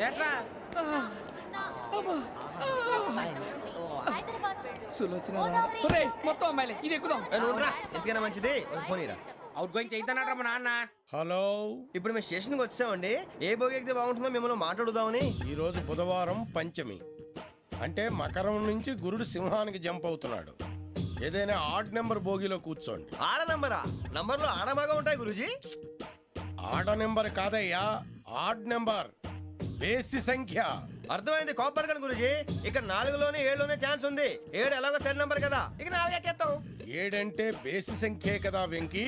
ఏట్రా మొత్తం అమ్మాయిలే ఇది ఎక్కుదాం. ఎందుకైనా మంచిది ఫోన్ ఇరా. అవుట్ గోయింగ్ చేద్దానట్రా మా నాన్న. హలో, ఇప్పుడు మేము స్టేషన్కి వచ్చామండి. ఏ బోగి ఎక్కితే బాగుంటుందో మిమ్మల్ని మాట్లాడుదామని. ఈరోజు బుధవారం పంచమి, అంటే మకరం నుంచి గురుడు సింహానికి జంప్ అవుతున్నాడు. ఏదైనా ఆడ్ నెంబర్ బోగిలో కూర్చోండి. ఆడ నంబరా? నంబర్లో ఆడ బాగా ఉంటాయి గురూజీ. ఆడ నెంబర్ కాదయ్యా, ఆడ్ నెంబర్, బేసి సంఖ్య. అర్థమైంది కాపర్ కానీ గురూజీ. ఇక్కడ 4లోనే 7లోనే ఛాన్స్ ఉంది. 7 ఎలాగో సెడ్ నంబర్ కదా, ఇక 4 ఎక్కేస్తాం. 7 అంటే బేసి సంఖ్యే కదా వెంకీ.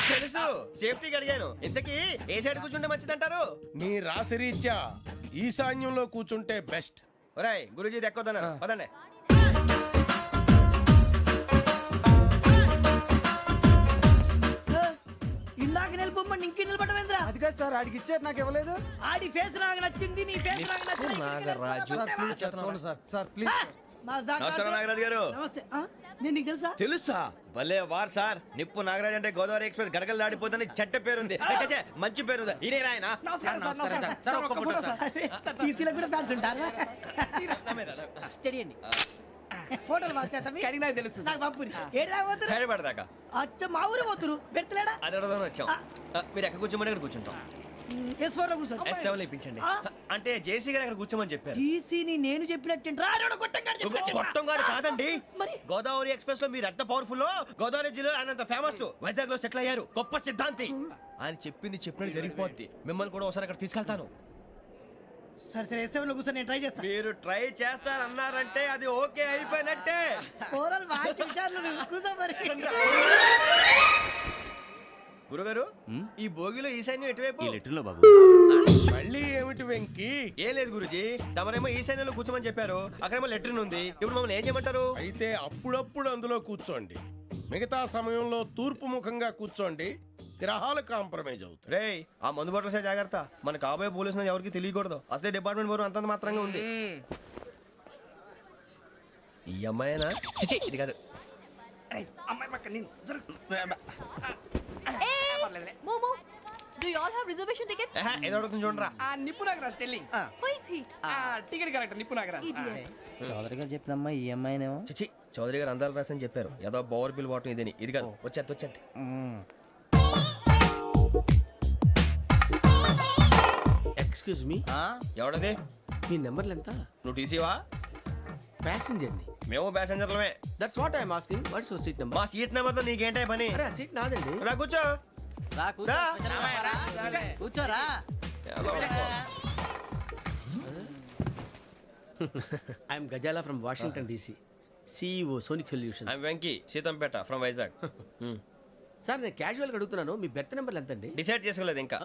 తెలుసు, సేఫ్టీకి అడిగాను. ఇంతకీ ఏ సైడ్ కూర్చుంటే మంచిదంటారు? నీ రాశి రీత్యా ఈశాన్యంలో కూర్చుంటే బెస్ట్. ఒరాయ్ గురూజీ దెక్కొద్దన్నారు, పదండి. ఇందాక నిలబొమ్మని ఇంకే నిలబడమేంద్రా? అది కాదు సార్, ఆడికి ఇచ్చారు నాకు ఇవ్వలేదు. ఆడి ఫేస్ నాకు నచ్చింది, నీ ఫేస్ నాకు నచ్చింది. Nagaraju sir please. నమస్కారం నాగరాజు గారు. నమస్తే. నేను నీకు తెలుసా? తెలుసా? భలే వార్ సార్. నిప్పు నాగరాజ్ అంటే గోదావరి ఎక్స్ప్రెస్ గడగలు దాడిపోతుంది చెట్ట పేరుంది. మంచి పేరు. ఇదే ఆయన. నమస్కారం సార్, నమస్కారం సార్. ఒక్క ఫోటో సార్. టీసీలో కూడా ఫ్యాన్స్ ఉంటారా? స్టడీ అండి. ఫోటోలు మార్చేస్తాం. నాకు తెలుసు. నాకు పంపుని. ఏడా పోతురు? హైదరాబాద్ అచ్చ మా ఊరు పోతురు. పెడతలేడా? అది అడగదామని వచ్చాం. మీరు ఎక్కడ కూర్చోమని అక్కడ కూర్చుంటాం. S4 లో కూర్చో. S7 ఇప్పించండి. అంటే జేసీ గారు అక్కడ కూర్చోమని చెప్పారు. టీసీని నేను చెప్పినట్టు గొట్టంగాడు కాదండి. మరి గోదావరి ఎక్స్ప్రెస్ లో మీరు ఎంత పవర్ఫుల్, గోదావరి జిల్లా ఆయన ఫేమస్. వైజాగ్ లో సెటిల్ అయ్యారు. గొప్ప సిద్ధాంతి. ఆయన చెప్పింది చెప్పినట్టు జరిగిపోద్ది. మిమ్మల్ని కూడా ఒకసారి అక్కడ తీసుకెళ్తాను. సరే సరే, S7 లో కూర్చొని నేను ట్రై చేస్తాను. మీరు ట్రై చేస్తారన్నారంటే అది ఓకే అయిపోయినట్టే. ఓవరాల్ వాయిస్ విషయాలు కూర్చో మరి. గురుగారు, ఈ భోగిలో ఈశాన్యం ఎటువైపు? మళ్ళీ ఏమిటి వెంకీ? ఏం లేదు గురుజీ, తమరేమో ఈశాన్యంలో కూర్చోమని చెప్పారు. అక్కడేమో లెట్రిన్ ఉంది. ఇప్పుడు మమ్మల్ని ఏం చేయమంటారు? అయితే అప్పుడప్పుడు అందులో కూర్చోండి. మిగతా సమయంలో తూర్పు ముఖంగా కూర్చోండి. గ్రహాలు కాంప్రమైజ్ అవుతాయి. రేయ్, ఆ మందు బట్టలసే జాగ్రత్త. మన కాబోయే పోలీసులు ఎవరికి తెలియకూడదు. అసలే డిపార్ట్మెంట్ బోరు అంతంత మాత్రంగా ఉంది. ఈ అమ్మాయినా? చిచి, ఇది కాదు. అమ్మాయి పక్క నేను Momo, do you all have reservation tickets? ఏదో అడుగుతుంది చూడరా. నిప్పు Nagaraj telling. Who is he? Ticket correct నిప్పు నాగరాజ్. Idiots. చౌదరి గారు చెప్పినమ్మా ఈ అమ్మాయినేమో. చిచి, చౌదరి గారు అందాలు రాసని చెప్పారు. ఏదో బోర్ బిల్ వాటం ఇదని. ఇది కాదు, వచ్చేది. Excuse me, ఎవడది? మీ నెంబర్లు ఎంత? నువ్వు టీసీవా? ప్యాసింజర్ ని. మేము ప్యాసెంజర్లమే. That's what I'm asking. What's your seat number? మా సీట్ నెంబర్ తో నీకేంటే పని? అరే, ఆ సీట్ నాదండి. రా కూర్చో. రా. కూర్చోరా. I'm Gazala from Washington DC, CEO Sonic Solutions. I'm Venky, Seethampeta from Vizag. Sir, నేను క్యాజువల్ గా అడుగుతున్నాను, మీ బెర్త్ నెంబర్లు ఎంత అండి? డిసైడ్ చేసుకోలేదు ఇంకా.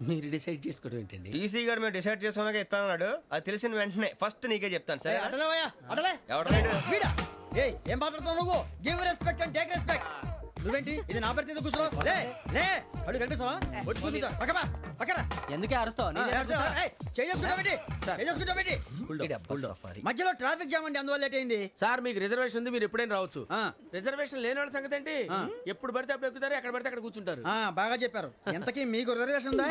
మీరు డిసైడ్ చేసుకోవడం ఏంటండి? టీసీ గారు మేము డిసైడ్ చేసుకున్నాక ఇస్తానన్నాడు. అది తెలిసిన వెంటనే ఫస్ట్ నీకే చెప్తాను. సరే? అటలే ఎవడ? ఏం మాట్లాడుతున్నావు నువ్వు? Give respect and take respect. నువ్వేంటి ఇది నా పరిస్థితి కూర్చున్నావు? లే లే, అడుగు కనిపిస్తావా? వచ్చి కూర్చుంటా. పక్కరా. ఎందుకే అరుస్తావు? మధ్యలో ట్రాఫిక్ జామ్ అండి, అందువల్ల లేట్ అయింది. సార్, మీకు రిజర్వేషన్ ఉంది, మీరు ఎప్పుడైనా రావచ్చు. రిజర్వేషన్ లేని వాళ్ళ సంగతి ఏంటి? ఎప్పుడు పడితే అప్పుడు ఎక్కుతారు, ఎక్కడ పడితే అక్కడ కూర్చుంటారు. బాగా చెప్పారు. ఎంతకీ మీకు రిజర్వేషన్ ఉందా?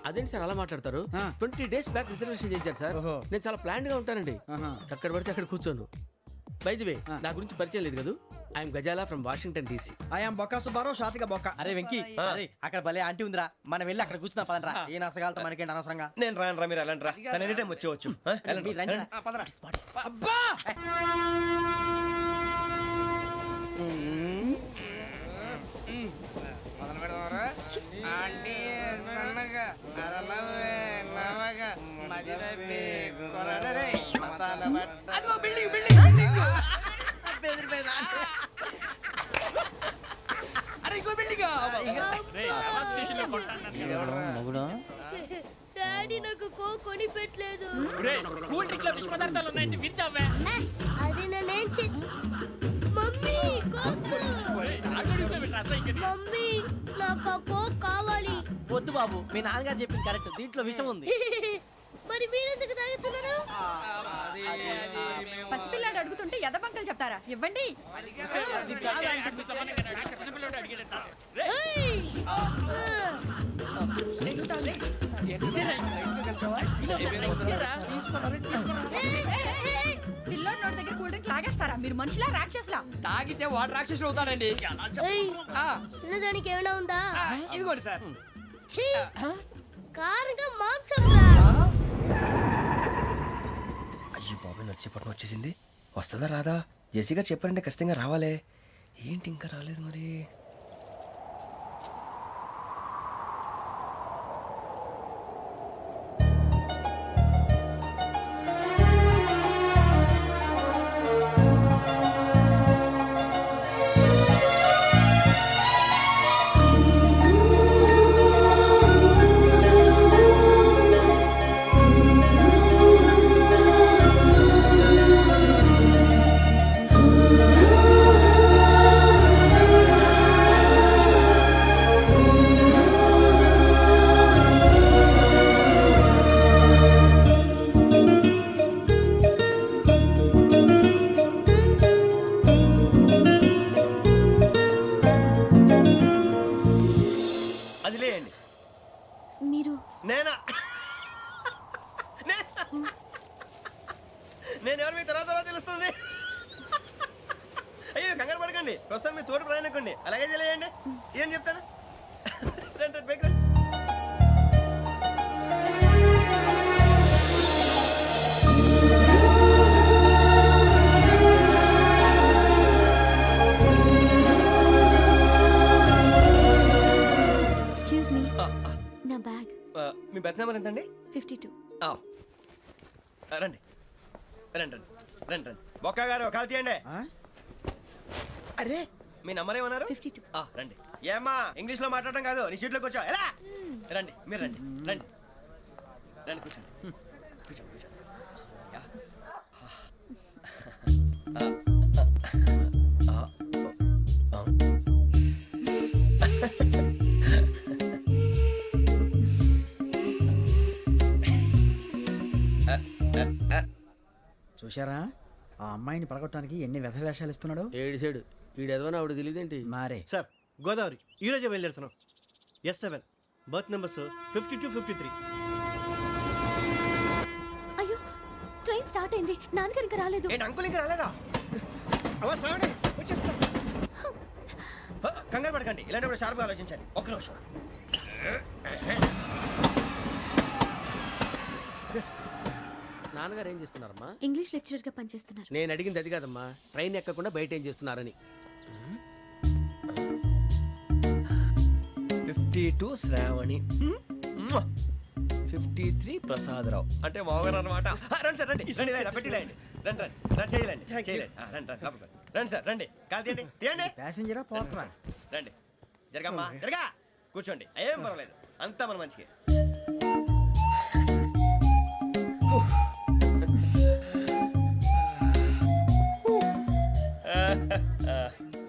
అదేంటి సార్ అలా మాట్లాడతారు? 20 days బ్యాక్ రిజర్వేషన్ చేశారు సార్. నేను చాలా ప్లాన్డ్ గా ఉంటానండి. అక్కడ పడితే అక్కడ కూర్చోను. బై ది వే, నా గురించి పరిచయం లేదు కదా. I'm Gazala from Washington DC. I'm Bokka Subbarao, షార్ట్గా బొక్క. అరే వెంకీ, అక్కడ భలే ఆంటీ ఉందిరా, మనం వెళ్ళి అక్కడ కూర్చున్నా పదరా. ఏ నసగాలతో మనకేంటి అనవసరంగా. నేను రాను రా, మీరు వెళ్ళండి రా. తన ఎనీ టైం వచ్చేవచ్చు. అబ్బా డాడీ నాకు కోక్ కొని పెట్టలేదు. కూల్ డ్రింక్ లో విష పదార్థాలు ఉన్నాయంటే విరిచావే. అది నేనేం మమ్మీ కోక్. మమ్మీ నాకు ఆ కోక్ కావాలి. వద్దు బాబు, మీ నాన్నగారు చెప్పింది కరెక్ట్, దీంట్లో విషయం ఉంది. మరి మీరెందుకు తాగుతున్నారు? పసిపిల్లాడు అడుగుతుంటే ఎదబంకలు చెప్తారా? ఇవ్వండి. పిల్లోడి నోటి దగ్గర కూల్ డ్రింక్ లాగేస్తారా మీరు మనుషులా రాక్షసులా తాగితే వాడు రాక్షసుడు అవుతాడండి ఏయ్, ఆ, తినడానికి ఏమైనా ఉందా ఆ, ఇదిగోండి సార్ ఛీ! కారంగా మాంసం రా. అయ్యో బాబాయ్ నడిచేపట్నం వచ్చేసింది. వస్తుందా రాదా? జెసి గారు చెప్పారంటే ఖచ్చితంగా రావాలే. ఏంటి ఇంకా రాలేదు మరి? అది లేయండి. మీరు నేనా? నేను ఎవరు మీ తర్వాత తెలుస్తుంది. అయ్యో కంగారు పడకండి, ప్రస్తుతం మీ తోటి ప్రయాణకండి. అలాగే తెలియండి. ఏం చెప్తాను. రండి, రండి, బైక్ రండి. ఎక్స్క్యూజ్ మీ నా బ్యాగ్ మీ బెత్ నెంబర్ ఎంతండి? 52. రండి రండి రండి రండి రండి. బొక్క గారు కాల్ తీయండి. అరే మీ నంబర్ ఏమన్నారు? 52. రండి. ఏమ్మా ఇంగ్లీష్ లో మాట్లాడడం కాదు, నీ సీట్లోకి వచ్చా. ఎలా రండి, మీరు రండి రండి రండి, కూర్చోండి కూర్చోండి కూర్చోండి. యా. చూశారా ఆ అమ్మాయిని పడగొట్టడానికి ఎన్ని వ్యధ వేషాలు ఇస్తున్నాడు. ఏడు సైడు వీడు ఎదవని ఆవిడ తెలియదేంటి. మారే సార్ గోదావరి ఈరోజే బయలుదేరుతున్నాం. S7 berth numbers 52, 53. అయ్యో ట్రైన్ స్టార్ట్ అయింది, నాన్నగారు ఇంకా రాలేదు. ఏంటి అంకుల్ ఇంకా రాలేదా? కంగారు పడకండి, ఇలాంటప్పుడు షార్ప్గా ఆలోచించండి. ఒక్క నిమిషం. నాన్నగారు ఏం చేస్తున్నారమ్మా? ఇంగ్లీష్ లెక్చరర్ గా పనిచేస్తున్నారు. నేను అడిగింది అది కాదమ్మా, ట్రైన్ ఎక్కకుండా బయట ఏం చేస్తున్నారని. 52 శ్రావణి, 53 ప్రసాదరావు అంటే మామగారు అనమాట. రండి సార్, రండి రండి, ఇలా పెట్టి లేండి. రండి రండి రండి, చేయలేండి చేయలేండి. రండి రండి లోపలికి రండి. రండి సార్, రండి కాల్ తీయండి తీయండి. ప్యాసింజరా పోట్రా. రండి, జరగమ్మా జరగా, కూర్చోండి. ఏం పర్వాలేదు, అంతా మన మంచికి.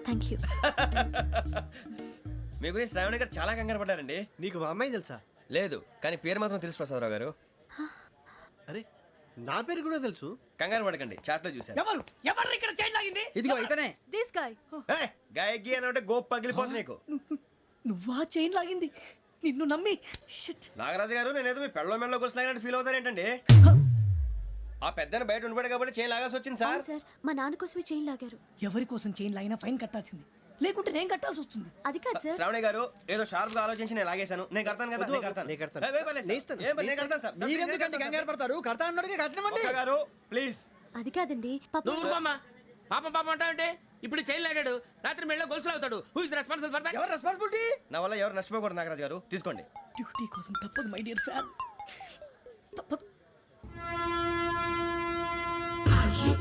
Thank you. మీ గురించి శ్రావణి గారు చాలా కంగారు పడ్డారండి. నీకు మా అమ్మాయి తెలుసా? లేదు, కానీ పేరు మాత్రం తెలుసు ప్రసాదరావు గారు. అరే నా పేరు కూడా తెలుసు. కంగారు పడకండి, చాట్ లో చూశాను. ఎవరు ఎవరు ఇక్కడ చైన్ లాగింది? ఇదిగో ఇతనే. This guy. గాయకి అని అంటే గోప్ పగిలిపోతుంది నీకు. నువ్వా చైన్ లాగింది? నిన్ను నమ్మి నాగరాజు గారు, నేనేదో మీ పెళ్ళ మెళ్ళలో కొలిసిలాగినట్టు ఫీల్ అవుతారు ఏంటండి? ఆ పెద్దని బయట ఉండిపోయాడు కాబట్టి చేయి లాగాల్సి వచ్చింది సార్. సార్ మా నాన్న కోసమే చైన్ లాగారు. ఎవరి కోసం చైన్ లాగినా ఫైన్ కట్టాల్సింది, లేకుంటే నేను కట్టాల్సి వస్తుంది. అది కాదు సార్. శ్రావణి గారు ఏదో షార్ప్ గా ఆలోచించి నేను లాగేశాను. నేను కడతాను కదా, నేను కడతాను. నేను కడతాను. ఏ, పర్లేదు సార్. నేను ఇస్తాను. ఏ, నేను కడతాను సార్. మీరెందుకంటే కంగారు పడతారు? కడతా అన్నాడుగా కట్టమండి. ఒక్క గారు ప్లీజ్. అది కాదండి పాప. నువ్వు ఊరుకోమ్మా. పాపం పాపం అంటావంటే ఇప్పుడు చైన్ లాగాడు, రాత్రి మెళ్ళ గొలుసులు అవుతాడు. Who is responsible for that? ఎవరు రెస్పాన్సిబిలిటీ? నా వల్ల ఎవరు నష్టపోకూడదు నాగరాజు గారు, తీసుకోండి. డ్యూటీ కోసం తప్పదు మై డియర్ ఫ్యాన్, తప్పదు.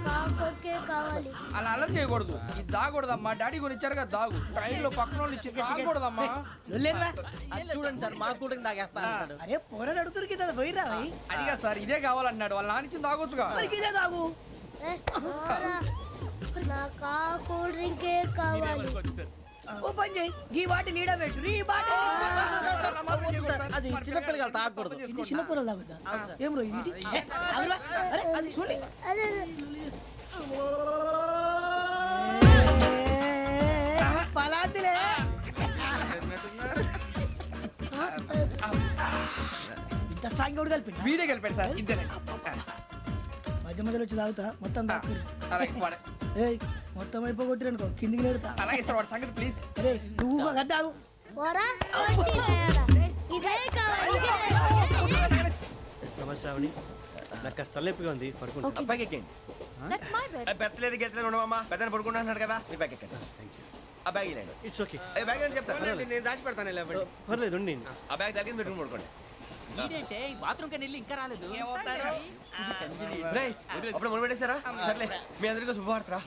కాకొక్కే కావాలి. అలా అలర్ చేయకూడదు, ఇది దాగకూడదమ్మా. డాడీ కొని ఇచ్చారు కదా దాగు. ట్రైన్ లో పక్కన వాళ్ళు ఇచ్చి దాగకూడదమ్మా. చూడండి సార్, మాకు కూడా తాగేస్తా. అరే పోరాడు అడుగుతారు కదా, పోయిరా. అదిగా సార్, ఇదే కావాలన్నాడు. వాళ్ళ నాన్న ఇచ్చింది తాగొచ్చుగా. ఇదే తాగు. ఏ, పోరా. నాకు ఆ కూల్ డ్రింకే కావాలి. ఓ పని చేయి, ఈ బాటి లీడ పెట్టు. ఈ బాటి అది చిన్నపిల్లలు తాగకూడదు. ఇది చిన్న పొరలు తాగుతా. ఏం రో ఇది? ఏ, ఆగురా. అరే, అది చూడండి. అదే పలాతిలే. ఇంత స్ట్రాంగ్ కూడా కలిపి వీడే కలిపాడు సార్ ఇద్దరే మధ్య మధ్యలో వచ్చి తాగుతా మొత్తం అలాగే ఏయ్ మొత్తం అయిపోగొట్టిరనుకో కిందికి నేడుతా అలాగే సార్ వాడి సంగతి ప్లీజ్ రే నువ్వు గద్దాగు పోరా కొట్టి తయారా. ఇదే కావాలి ఇదే. నమస్తే ఆవిడ నాకు కాస్త తలెప్పిగా ఉంది పడుకుంటా Okay. బ్యాగ్ ఎక్కండి దట్స్ మై బెడ్. పెట్టలేదు గెట్టలేదు ఉండవమ్మా పెద్దని పడుకుంటున్నాడు కదా మీ బ్యాగ్ ఎక్కండి ఆ బ్యాగ్ ఇలాండి ఇట్స్ ఓకే బ్యాగ్ అని చెప్తాను నేను దాచి పెడతాను పర్లేదు ఉండి ఆ బ్యాగ్ తగ్గింది పెట్టుకుని పడుకోండి బాత్రూమ్ కని వెళ్ళి ఇంకా రాలేదు రేయ్, అప్పుడు మొదలు పెట్టేశారా సర్లే మీ అందరికీ శుభవార్తరా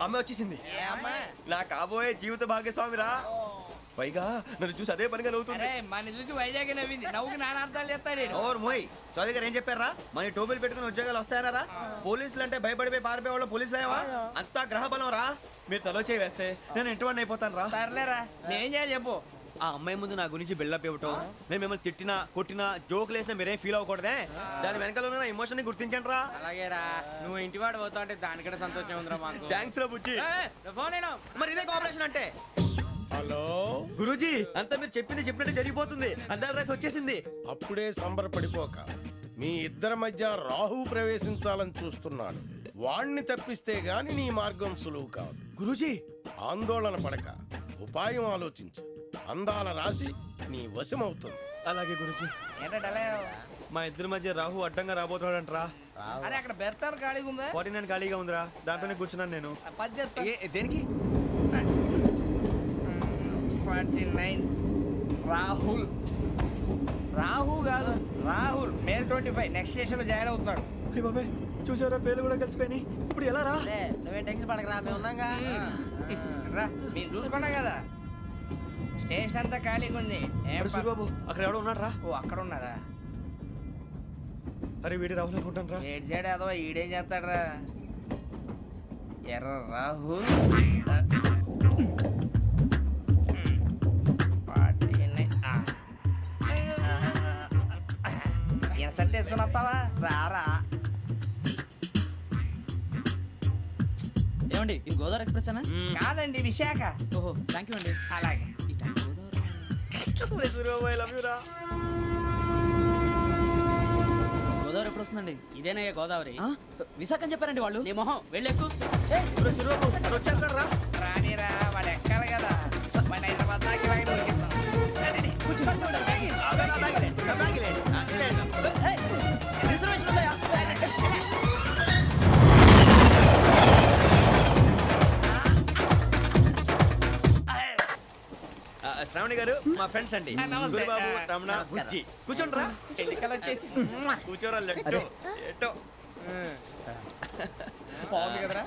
అమ్మ వచ్చేసింది నా కాబోయే జీవిత భాగ్యస్వామిరా పైగా నన్ను చూసి అదే పనిగా నవ్వుతుంది మన చూసి వైజాగ్ నవ్వింది నవ్వుకి నాన్న అర్థాలు చెప్తాడు ఓర్ మోయ్ చౌదరి గారు ఏం చెప్పారా మన టోబీలు పెట్టుకుని ఉద్యోగాలు వస్తాయనరా పోలీసులు అంటే భయపడిపోయి పారిపోయే వాళ్ళు పోలీసులు ఏవా అంతా గ్రహ బలం రా మీరు తలో చేయి వేస్తే నేను ఇంటివాడిని అయిపోతాను రా సర్లేరా నేనేం చేయాలి చెప్పు ఆ అమ్మాయి ముందు నా గురించి బిల్డప్ ఇవ్వటం నేను మిమ్మల్ని తిట్టినా కొట్టినా జోకులు వేసినా మీరేం ఫీల్ అవ్వకూడదే దాని వెనకాల ఉన్న ఎమోషన్ ని గుర్తించండి రా అలాగేరా నువ్వు ఇంటివాడు పోతా అంటే దానికంటే సంతోషం ఉందిరా మాకు థ్యాంక్స్ రా బుజ్జి ఫోన్ అయినా మరి ఇదే కోఆపరేషన్ అంటే హలో గురూజీ అంతా మీరు చెప్పింది చెప్పినట్టు జరిగిపోతుంది అందరి రైస్ వచ్చేసింది అప్పుడే సంబరపడిపోక మీ ఇద్దరి మధ్య రాహు ప్రవేశించాలని చూస్తున్నాడు వాణ్ణి తప్పిస్తే గాని నీ మార్గం సులువు కాదు గురూజీ ఆందోళన పడక ఉపాయం ఆలోచించు అందాల రాశి నీ వశమవుతుంది అలాగే గురూజీ ఏంటంటే మా ఇద్దరి మధ్య రాహు అడ్డంగా రాబోతున్నాడంట్రా అరే అక్కడ బెర్తాను ఖాళీగా ఉందా 49 ఖాళీగా ఉందిరా దాంట్లోనే కూర్చున్నాను నేను పది చెప్తా దేనికి 49 రాహుల్ రాహు కాదు రాహుల్ మే 25 నెక్స్ట్ స్టేషన్ లో జాయిన్ అవుతున్నాడు హే బాబాయ్ చూసారా పేర్లు కూడా కలిసిపోయినాయి ఇప్పుడు ఎలా రా నువ్వేం టెన్షన్ పడకరా మేము ఉన్నాగా రా మీరు చూసుకున్నా కదా స్టేషన్ అంతా ఖాళీగా ఉంది ఏం అరే సూరిబాబు అక్కడ ఎవడో ఉన్నాడు రా ఓ అక్కడ ఉన్నారా అరే వీడి రాహుల్ అనుకుంటాను రా ఏడు సైడ్ అదో ఈడేం చేస్తాడరా ఎర్ర రాహు ఇన్సల్ట్ వేసుకుని వస్తావా రారా ఏమండి ఇది గోదావరి ఎక్స్ప్రెస్ అనా కాదండి విశాఖ ఓహో థ్యాంక్ యూ అండి అలాగే సూరిబాబు ఐ లవ్ యూ రా గోదావరి ఎప్పుడు వస్తుందండి ఇదేనయ్య గోదావరి విశాఖ అని చెప్పారండి వాళ్ళు నీ మొహం వెళ్ళెక్కు వచ్చేస్తాడు రా రానిరా వాడు ఎక్కాలి కదా వాడు హైదరాబాద్ దాకా ఇలాగే దొరికిస్తాం రిజర్వేషన్ ఉందా శ్రావణి గారు మా ఫ్రెండ్స్ అండి నమస్తే. సూరిబాబు రమణ బుజ్జి కూర్చోండి రా ఎన్నికలు వచ్చేసి కూర్చోరా లెట్టో ఎట్టో బాగుంది కదరా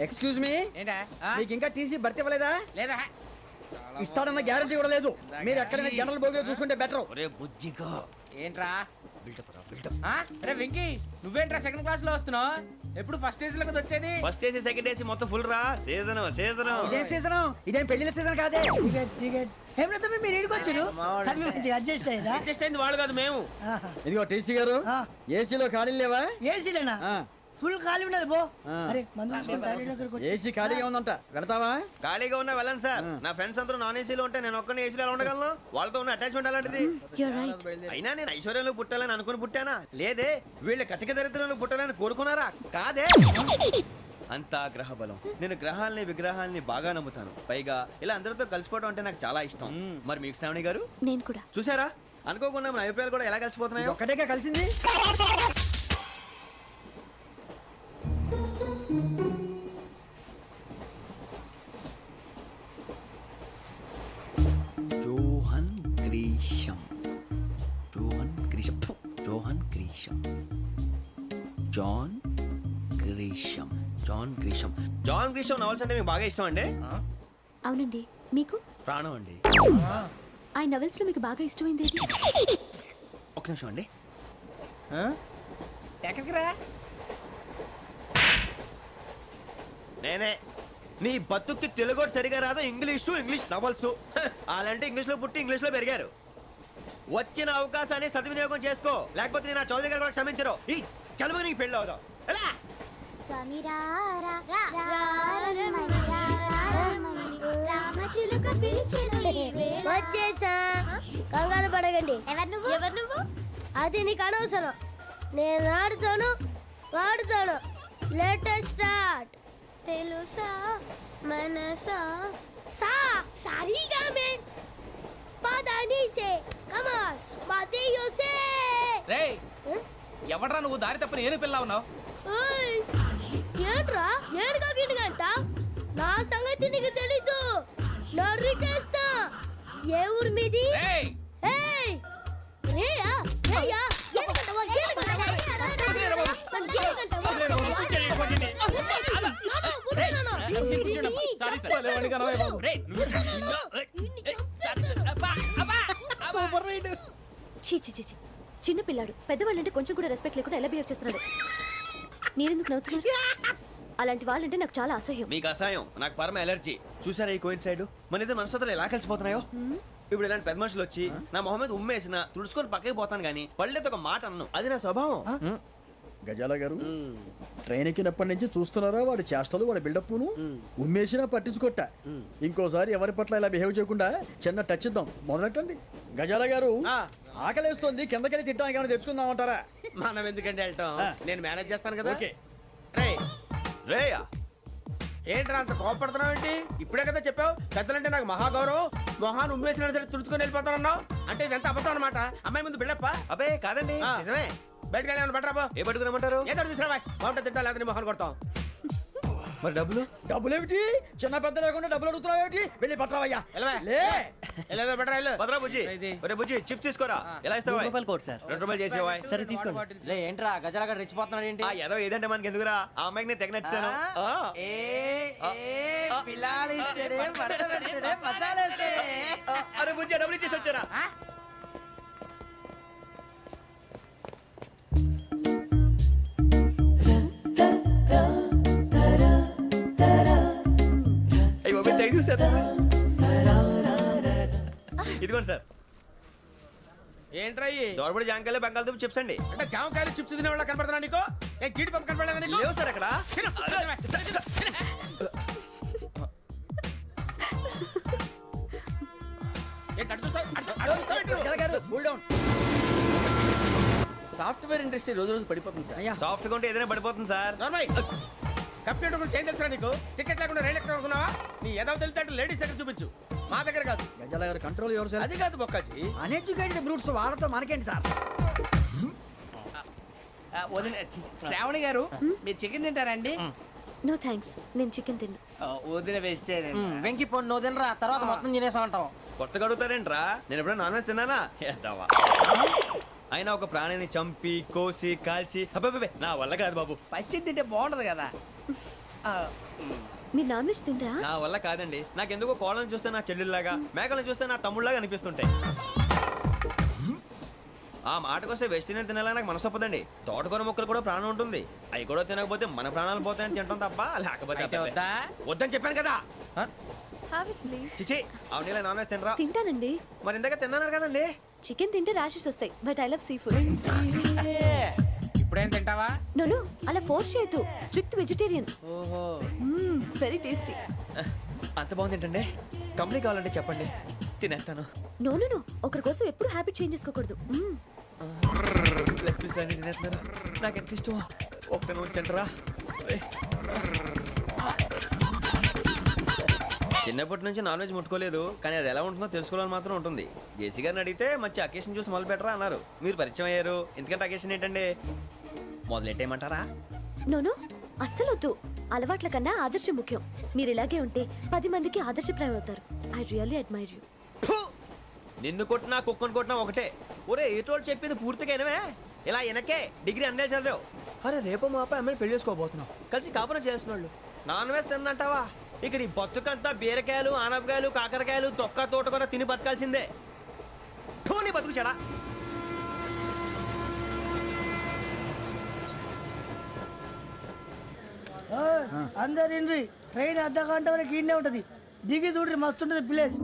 ఎక్స్క్యూజ్ మీ ఏంటా మీకు ఇంకా టీసీ భర్తీ ఇవ్వలేదా లేదా ఇస్తాడన్న గ్యారంటీ కూడా లేదు మీరు ఎక్కడైనా జనరల్ బోగిలో చూసుకుంటే బెటర్ ఒరే బుజ్జిగా ఏంట్రా బిల్డప్ రా బిల్డప్ అరే వెంకీ నువ్వేంట్రా సెకండ్ క్లాస్ లో వస్తున్నావు ఎప్పుడు ఫస్ట్ ఏజ్ లో కదా వచ్చేది ఫస్ట్ ఏసీ సెకండ్ ఏసీ మొత్తం ఫుల్ రా సీజన్ సీజన్ ఇదేం సీజన్ ఇదేం పెళ్లిన సీజన్ కాదే టికెట్ టికెట్ ఏం లేదు మీరు ఏడుకొచ్చారు అడ్జస్ట్ అయ్యారా అడ్జస్ట్ అయింది వాళ్ళు కాదు మేము ఇదిగో టీసీ గారు ఏసీలో ఖాళీ లేవా ఏసీలేనా ఫుల్ ఖాళీ ఉండదు బో అరే మందు ఏసీ ఖాళీగా ఉందంట వెళతావా ఖాళీగా ఉన్నా వెళ్ళండి సార్ నా ఫ్రెండ్స్ అందరూ నాన్ ఏసీలో ఉంటే నేను ఒక్కనే ఏసీలో ఎలా ఉండగలను వాళ్ళతో ఉన్న అటాచ్మెంట్ అలాంటిది You're right. అయినా నేను ఐశ్వర్యంలో పుట్టాలని అనుకుని పుట్టానా లేదే వీళ్ళ కటిక దరిద్రంలో పుట్టాలని కోరుకున్నారా కాదే అంతా గ్రహ బలం నేను గ్రహాలని విగ్రహాలని బాగా నమ్ముతాను పైగా ఇలా అందరితో కలిసిపోవడం అంటే నాకు చాలా ఇష్టం మరి మీకు శ్రావణి గారు నేను కూడా చూసారా అనుకోకుండా మన అభిప్రాయాలు కూడా ఎలా కలిసిపోతున్నాయో ఒక్కటేగా కలిసింది Johan Grisham Johan Grisham Johan Grisham John Grisham John Grisham John Grisham novels అంటే మీకు బాగా ఇష్టం అండి అవునండి మీకు ప్రాణం అండి ఆ నవెల్స్ లో మీకు బాగా ఇష్టమైంది ఏది? ఒక నిమిషం అండి ఎక్కడికి రా నేనే నీ బతుక్కి తెలుగు సరిగా రాదు ఇంగ్లీష్ నవల్స్ అలాంటి ఇంగ్లీష్లో పుట్టి ఇంగ్లీష్లో పెరిగారు వచ్చిన అవకాశాన్ని సద్వినియోగం చేసుకో లేకపోతే నేను నా చౌదరి గారు కూడా క్షమించరు ఈ చలువు నీకు పెళ్ళి అవుదాం ఎలా వచ్చేసా కంగారు పడగండి ఎవరు నువ్వు అది నీకు అనవసరం. నేను ఆడుతాను, వాడుతాను. Latest start. తెలుసా మనసా సా సారీగా మెన్ పదని సే కమాన్ మాదేయో సే. రేయ్ ఎవడ్రా నువ్వు దారి తప్పని ఏను పిల్ల ఉన్నావు? ఓయ్ ఏంట్రా ఏడుగా గిడుగంట? నా సంగతి నీకు తెలీదు. నరికేస్తా. ఏ ఊరు మీది? రేయ్ ఏయ్ రేయా రేయా ఏడుగంటవా ఏడుగంటవా చీ చీ చీ చీ. చిన్న పిల్లాడు పెద్దవాళ్ళంటే కొంచెం కూడా రెస్పెక్ట్ లేకుండా ఎలా బిహేవ్ చేస్తున్నాడు. మీరెందుకు నవ్వుతున్నారు? అలాంటి వాళ్ళంటే నాకు చాలా అసహ్యం. మీకు అసహాయం, నాకు పరమ ఎలర్జీ. చూసారా ఈ కోయిన్ సైడ్ మన ఇద్దరు మనసులు ఎలా కలిసిపోతున్నాయో. ఇప్పుడు ఇలాంటి పెద్ద మనుషులు వచ్చి నా మొహం మీద ఉమ్మేసిన తుడుచుకొని పక్కకి పోతాను కానీ పళ్ళేతో ఒక మాట అన్ను. అది నా స్వభావం. గజాల గారు ట్రైన్ ఎక్కినప్పటి నుంచి చూస్తున్నారా వాడి చేష్టలు, వాడి బిల్డప్ను. ఉమ్మేసినా పట్టించుకోట. ఇంకోసారి ఎవరి పట్ల ఇలా బిహేవ్ చేయకుండా చిన్న టచ్ ఇద్దాం. మొదలెట్టండి. గజాల గారు ఆకలేస్తోంది, కిందకెళ్ళి తిట్టడానికి ఏమైనా తెచ్చుకుందామంటారా? మనం ఎందుకంటే వెళ్తాం, నేను మేనేజ్ చేస్తాను కదా. ఓకే. రేయా ఏంట్రా అంత కోపడుతున్నావు ఏంటి? ఇప్పుడే కదా చెప్పావు పెద్దలంటే నాకు మహాగౌరవం, మొహాన్ని ఉమ్మేసిన సరే తుడుచుకొని వెళ్ళిపోతానన్నావు. అంటే ఇదంతా అబద్ధం అనమాట. అమ్మాయి ముందు బిల్డప్ప. అబే కాదండి, నిజమే. బయటకు వెళ్ళి బట్రాబో. ఏ పట్టుకురమ్మంటారు? ఏదో తీసుకురా బాగుంటుంది తింటా, లేదా మొహాన్ని కొడతాం. మరి డబ్బులు? డబ్బులు ఏమిటి? చిన్న పెద్ద లేకుండా డబ్బులు అడుగుతున్నావు ఏమిటి? వెళ్ళి పట్టరావయ్యా. వెళ్ళే బట్రా వెళ్ళు. భద్రా బుజ్జి, ఒరే బుజ్జి చిప్స్ తీసుకోరా. ఎలా ఇస్తావా? Court sir. 2 రూపాయలు చేసేవా? సరే తీసుకోండి. లే ఏంట్రా గజాలగా రెచ్చిపోతున్నాడు ఏంటి? ఏదో ఏదంటే మనకి ఎందుకురా, ఆ అమ్మాయికి నేను తెగ నచ్చాను. అరే బుజ్జి డబ్బులు ఇచ్చేసి వచ్చారా? ఇదిగోండి సార్. ఏంట్రా దోరబడి జాంకాయలు బంగాళదుంప చిప్స్ అండి. అంటే జామకాయలు చిప్స్ తినే వాళ్ళ కనపడుతున్నా నీకు? ఏ గీడి పంప కనపడలేదా నీకు? లేవు సార్ అక్కడ. సాఫ్ట్వేర్ ఇండస్ట్రీ రోజు రోజు పడిపోతుంది సార్. సాఫ్ట్ గా ఉంటే ఏదైనా పడిపోతుంది సార్. కంప్యూటర్ గురించి ఏం తెలుసా నీకు? టికెట్ లేకుండా రైలు ఎక్కడ అనుకున్నావా? నీ ఏదో తెలితే లేడీస్ దగ్గర చూపించు, మా దగ్గర కాదు. గజాల గారు కంట్రోల్ ఎవరు సార్? అది కాదు బొక్కాజీ. అన్ఎడ్యుకేటెడ్ బ్రూట్స్ వాడతో మనకేంటి సార్? శ్రావణి గారు మీరు చికెన్ తింటారండి? నో థ్యాంక్స్, నేను చికెన్ తిన్నా. వదిన వేస్తే వెంకి పొన్ను నువ్వు తినరా, తర్వాత మొత్తం తినేసా ఉంటాం. కొత్తగా అడుగుతారేంట్రా? నేను ఎప్పుడైనా నాన్ వెజ్ తిన్నానా? ఎద్దావా. అయినా ఒక ప్రాణిని చంపి కోసి కాల్చి అబ్బబ్బే నా వల్ల కాదు బాబు. పచ్చి తింటే బాగుంటది కదా. మీరు నాన్ వెజ్ తినరా? నా వల్ల కాదండి. నాకెందుకో కోళ్ళని చూస్తే నా చెల్లెళ్ళలాగా, మేకలను చూస్తే నా తమ్ముళ్ళలాగా అనిపిస్తుంటాయి. ఆ మాటకొస్తే వెస్టిరియన్ తినాలని నాకు మనసు ఒప్పదండి. తోటకూర మొక్కలు కూడా ప్రాణం ఉంటుంది. అవి కూడా తినకపోతే మన ప్రాణాలు పోతాయని తింటాం తప్ప లేకపోతే వద్దని చెప్పాను కదా. చిచి అవునీ నాన్ వెజ్ తినరా? తింటానండి. మరి ఇందాక తిన్నాను కదండి. చికెన్ తింటే ర్యాషెస్ వస్తాయి, but I love sea food. ఇప్పుడేం తింటావా? నో అలా ఫోర్స్ చేయొద్దు. Strict vegetarian. ఓహో వెరీ టేస్టీ. అంత బాగుంది ఏంటండి? కంప్లీట్ కావాలంటే చెప్పండి, తినేస్తాను. నో ఒకరి కోసం ఎప్పుడు హ్యాబిట్ చేంజ్ చేసుకోకూడదు. లెగ్ పీస్ అన్ని తినేస్తున్నారు. నాకు ఎంత ఇష్టం. ఒకటే ఉంచండిరా. చిన్నప్పటి నుంచి నాన్ వెజ్ ముట్టుకోలేదు, కానీ అది ఎలా ఉంటుందో తెలుసుకోవాలని మాత్రం ఉంటుంది. జేసీ గారిని అడిగితే మంచి అకేషన్ చూసి మొదలు పెట్టరా అన్నారు. మీరు పరిచయం అయ్యారు, ఎందుకంటే అకేషన్ ఏంటండి? మొదలెట్టేయమంటారా? నో అస్సలు వద్దు. అలవాట్ల కన్నా ఆదర్శం ముఖ్యం. మీరు ఇలాగే ఉంటే 10 మందికి ఆదర్శప్రాయం అవుతారు. I really admire you. నిన్ను కొట్టినా కుక్కను కొట్టినా ఒకటే. ఒరే ఏటోళ్ళు చెప్పింది పూర్తిగా వినవే. ఇలా వెనకే డిగ్రీ అన్నే చదివావు. అరే రేపు మా అబ్బాయి అమ్మని పెళ్లి చేసుకోబోతున్నావు, కలిసి కాపురం చేస్తున్నాళ్ళు. Non veg తిన్నంటావా? ఇక నీ బతుకంతా బీరకాయలు, ఆనపకాయలు, కాకరకాయలు, తొక్క తోట కూడా తిని బతకాల్సిందే. నీ బతుకు చెడా. అందరు ఇండ్రి, ట్రైన్ అర్ధ గంట వరకు ఇన్నే ఉంటది. దిగి చూడ్రి, మస్తు ఉంటది ప్లేస్.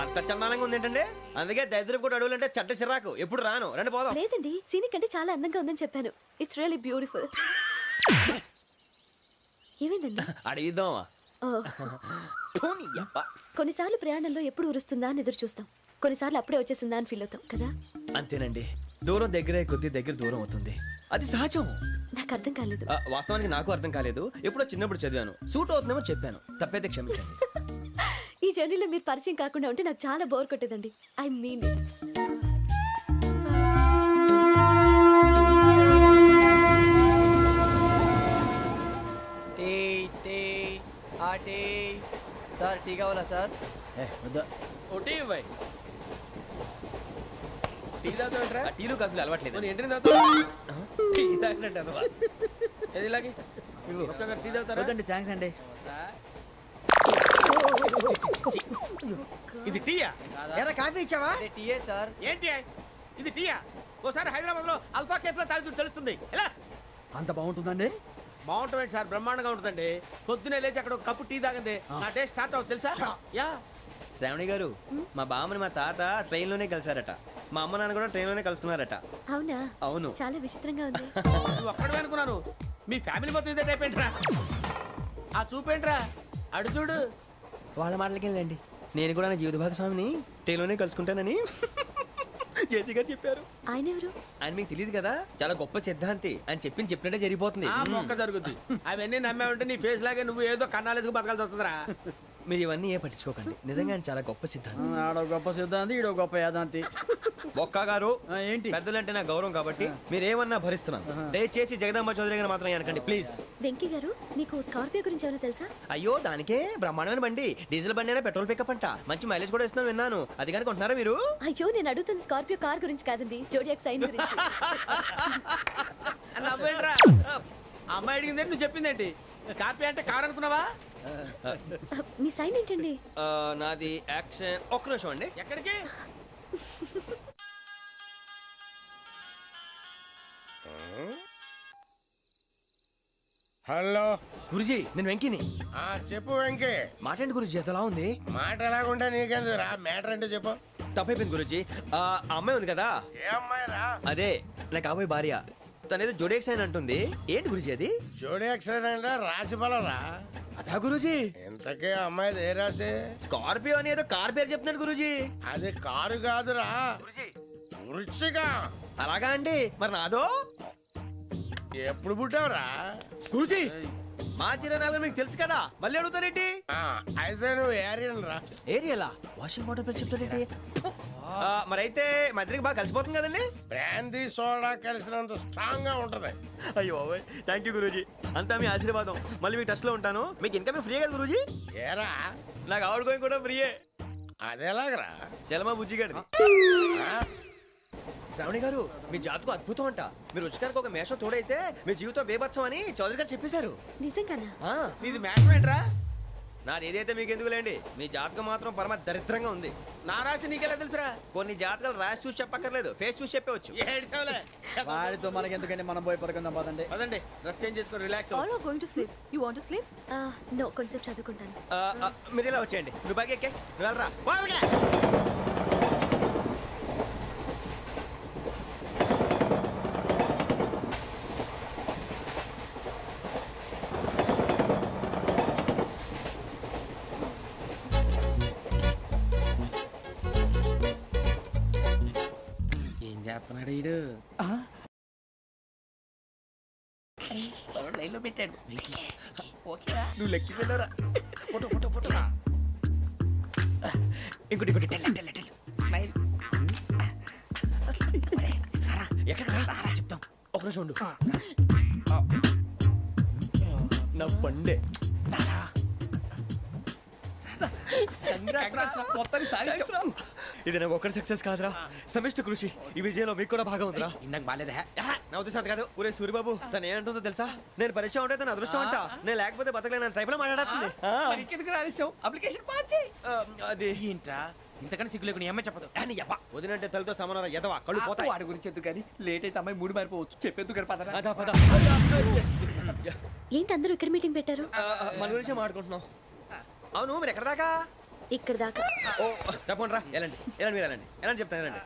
అంత చందానంగా ఉంది ఏంటండి? అందుకే దరిద్రం కూడా అడవులు అంటే చెడ్డ చిరాకు. ఎప్పుడు రాను, రండి పోదాం. లేదండి సీని కంటే చాలా అందంగా ఉందని చెప్పాను. It's really beautiful. ఏమైందండి? అడిగిద్దామా? ఓ, కొన్నిసార్లు ప్రయాణంలో ఎప్పుడు ఉరుస్తుందా అని ఎదురు చూస్తాం, కొన్నిసార్లు అప్పుడే వచ్చేసిందా అని ఫీల్ అవుతాం కదా. అంతేనండి, దూరం దగ్గరే కొద్ది దగ్గర దూరం అవుతుంది, అది సహజం. నాకు అర్థం కాలేదు. వాస్తవానికి నాకు అర్థం కాలేదు. ఎప్పుడో చిన్నప్పుడు చదివాను, సూట్ అవుతుందేమో చెప్పాను, తప్పైతే క్షమించండి. ఈ జర్నీలో మీరు పరిచయం కాకుండా ఉంటే నాకు చాలా బోర్ కొట్టేదండి. ఐ మీన్ సార్ టీ కావాలా సార్? ఒకటి ఇవ్వాయి. టీ తాగుతాంట్రా? టీలు కాఫీలు అలవాట్లేదు. ఏంటి తాగుతా? టీ తాగినట్టు అదవా. ఏది ఇలాగే ఒక్కొక్కరు టీ తాగుతారా? వద్దండి, థ్యాంక్స్ అండి. ఇది టీయా? ఎరా కాఫీ ఇచ్చావా? టీయే సార్. ఏంటి ఇది టీయా? ఓసారి హైదరాబాద్ లో అల్ఫా కేఫ్ లో తాగుతూ తెలుస్తుంది. ఎలా అంత బాగుంటుందండి? బాగుంటుంది సార్, బ్రహ్మాండంగా ఉంటుందండి. పొద్దునే లేచి అక్కడ ఒక కప్పు టీ తాగింది నా డే స్టార్ట్ అవుతుంది తెలుసా? యా. శ్రావణి గారు, మా బామ్మని మా తాత ట్రైన్ లోనే కలిసారట, మా అమ్మ నాన్న కూడా ట్రైన్ లోనే కలుస్తున్నారట. అవునా? అవును. చాలా విచిత్రంగా ఉంది. నువ్వు ఒక్కడే అనుకున్నాను, మీ ఫ్యామిలీ మొత్తం ఇదే టైప్ ఏంట్రా? ఆ చూపేంట్రా, అడు చూడు. వాళ్ళ మాటలకి వెళ్ళండి, నేను కూడా నా జీవిత భాగస్వామిని ట్రైన్ లోనే కలుసుకుంటానని జేసీ గారు చెప్పారు. ఆయన ఎవరు? ఆయన మీకు తెలియదు కదా, చాలా గొప్ప సిద్ధాంతి అని చెప్పినట్టే జరిగిపోతుంది. ఆ మొక్క జరుగుద్ది. అవన్నీ నమ్మావంటే నీ ఫేస్ లాగే నువ్వు ఏదో కన్నాలేసుకు బతకాల్సి వస్తుందిరా. మీరు ఇవన్నీ ఏ పట్టించుకోకండి, నిజంగా ఆయన చాలా గొప్ప సిద్ధాంతి. ఆడో గొప్ప సిద్ధాంతి, ఈడో గొప్ప యాదాంతి. ఒక్క గారు, ఏంటి? పెద్దలంటే నా గౌరవం కాబట్టి మీరేమన్నా భరిస్తున్నాను. దయచేసి జగదాంబ చౌదరి గారు మాత్రం అనకండి ప్లీజ్. వెంకీ గారు, మీకు స్కార్పియో గురించి ఏమైనా తెలుసా? అయ్యో దానికే బ్రహ్మాండమైన బండి, డీజిల్ బండి అయినా పెట్రోల్ పికప్ అంట, మంచి మైలేజ్ కూడా ఇస్తున్నాను విన్నాను. అది కానీ కొంటున్నారా మీరు? అయ్యో నేను అడుగుతుంది స్కార్పియో కార్ గురించి కాదండి, జోడియాక్ సైన్ గురించి. నవ్వేంట్రా? అమ్మాయి అడిగిందేంటి, నువ్వు చెప్పిందేంటి? స్కార్పియో అంటే కారు అనుకున్నావా? మీ సైన్ ఏంటండి? నాది యాక్షన్. ఒక్క నిమిషం అండి. ఎక్కడికి? హలో గురుజీ, నేను వెంకిని. చెప్పు వెంకీ. మాటండి గురుజీ, ఎంతలా ఉంది? మాట ఎలాగుంటా నీకెందుకు రా, మ్యాటర్ అంటే చెప్పు. తప్పైపోయింది గురుజీ. ఆ అమ్మాయి ఉంది కదా, ఏ అమ్మాయి రా? అదే నా కాబోయే భార్య. తనేదో జోడేక్స్ అని అంటుంది. ఏంటి గురుజీ అది? జోడి యాక్సిడెంట్ రాసి బలరా? అదా గురుజీ. ఇంతకే అమ్మాయిది ఏ రాసి? స్కార్పియో అని ఏదో కార్ పేరు చెప్తున్నాడు గురుజీ. అది కారు కాదురా, వృచ్చిక. అలాగా అండి, మరి నాదో? ఎప్పుడు పుట్టావురా? గురుజీ, మా చిరనాలు మీకు తెలుసు కదా, మళ్ళీ అడుగుతారేంటి? అయితే నువ్వు ఏరియన్ రా. ఏరియలా? వాషింగ్ వాటర్ పేరు చెప్తారేంటి? మరైతే మా ఇద్దరికి బాగా కలిసిపోతుంది కదండి. బ్రాందీ సోడా కలిసినంత స్ట్రాంగ్ గా ఉంటది. అయ్యో థ్యాంక్ యూ గురూజీ, అంతా మీ ఆశీర్వాదం. మళ్ళీ మీ టచ్ లో ఉంటాను. మీకు ఇంకా ఫ్రీ కదా గురూజీ? ఏరా, నాకు ఆవిడ గోయింగ్ కూడా ఫ్రీయే. అదేలాగరా? చలమా బుజ్జి గారిది. శ్రావణి గారు, మీ జాతకు అద్భుతం అంట. మీరు రుచికారికి ఒక మేషం తోడైతే మీ జీవితం బేబత్సం అని చౌదరి గారు చెప్పేశారు. నిజంగానా? నీది మ్యాచ్ ఏంట్రా? నాది ఏదైతే మీకు ఎందుకులేండి, మీ జాతకం మాత్రం పరమ దరిద్రంగా ఉంది. నా రాసి నీకెలా తెలుసురా? కొన్ని జాతకాలు రాసి చూసి చెప్పక్కర్లేదు, ఫేస్ చూసి చెప్పవచ్చు. ఏడ్చావులే. వాడితో మనకి ఎందుకండి, మనం పోయి పడుకుందాం పదండి. పదండి, డ్రెస్ చేంజ్ చేసుకొని relax All are going to sleep. You want to sleep? No, కొంచెం చదువుకుంటాను. మీరు ఇలా వచ్చేయండి. నువ్వు బాగా ఎక్కే, నువ్వు వెళ్ళరా. వాళ్ళకే. ఏం చేస్తున్నాడు ఈడు? లైన్లో పెట్టాడు. నువ్వు లెక్కి వెళ్ళరా. Photo photo photo. ఇంకోటి ఇంకోటి. Tell smile. ఎక్కడ రా చెప్తాం. ఒక నిమిషం ఉండు. నా పండే. ఇది నాకు ఒక్కరి సక్సెస్ కాదురా, సమిష్టి కృషి. ఈ విజయంలో మీకు కూడా భాగం ఉందిరా. ఇందాక బాలేదా? నా ఉద్దేశం కాదు. ఊరే సూరిబాబు, తను ఏమంటుందో తెలుసా? నేను పరిచయం ఉంటే తన అదృష్టం అంట. నేను లేకపోతే బతకలేను ట్రైబ్ లో మాట్లాడుతుంది. ఇంకెందుకు రాలేసావు? అప్లికేషన్ పాస్ చేయి. అది ఏంట్రా ఇంతకన్నా సిగ్గు లేకుండా ఏమై చెప్పదు. వదినంటే తలతో సమానం ఎదవా, కళ్ళు పోతాయి. వాడి గురించి ఎందుకు కానీ లేట్ అయితే అమ్మాయి మూడు మారిపోవచ్చు. చెప్పేందుకు గారు పదరా. అదా పద. ఏంటి అందరూ ఇక్కడ మీటింగ్ పెట్టారు? మన గురించే మాట్లాడుకుంటున్నాం. అవును, మీరు ఎక్కడ దాకా? ఇక్కడ దాకా. ఓ తప్పకుండా రా వెళ్ళండి వెళ్ళండి మీరు వెళ్ళండి వెళ్ళండి చెప్తాను వెళ్ళండి.